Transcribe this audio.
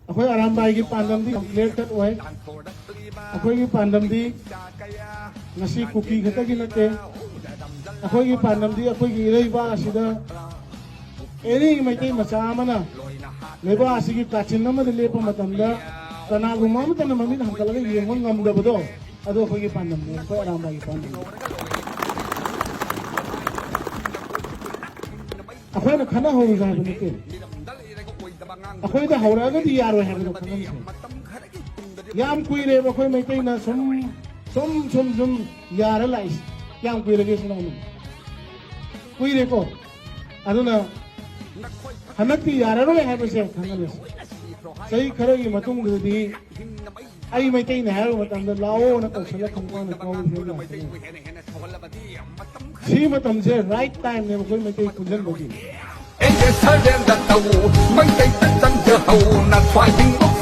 अखोई आरामबाई की पांडम दी complete cut हुए अखोई की पांडम दी नसी कुकी खता की नते अखोई की पांडम दी अखोई की इरेबा असिदा एनी मैते मचा मना लेबा असिगी काचिन नमद लेपा मतंदा कनागुमा मतन ममिन हंकलगा येंगों ngam अदो अखोई की पांडम दी अखोई आरामबाई की पांडम अखोई न खना हो जाए बनिके अखोई दा हौरागा दी यारो है बनो खनम से याम कुइरे अखोई मैते ना सुम यारा लाइस याम कुइरे के सुना में कुइरे को अदुना हनक्ति यारा रो है बसे खनले सही खरे की मतुंग दी आई मैते ना है मतम दा लाओ ना कौशल खंगवा ना कौन है सी मतम से राइट टाइम ने अखोई मैते कुजन बदी Ella sale andando, mai tay tan tan hầu nạt xoài tình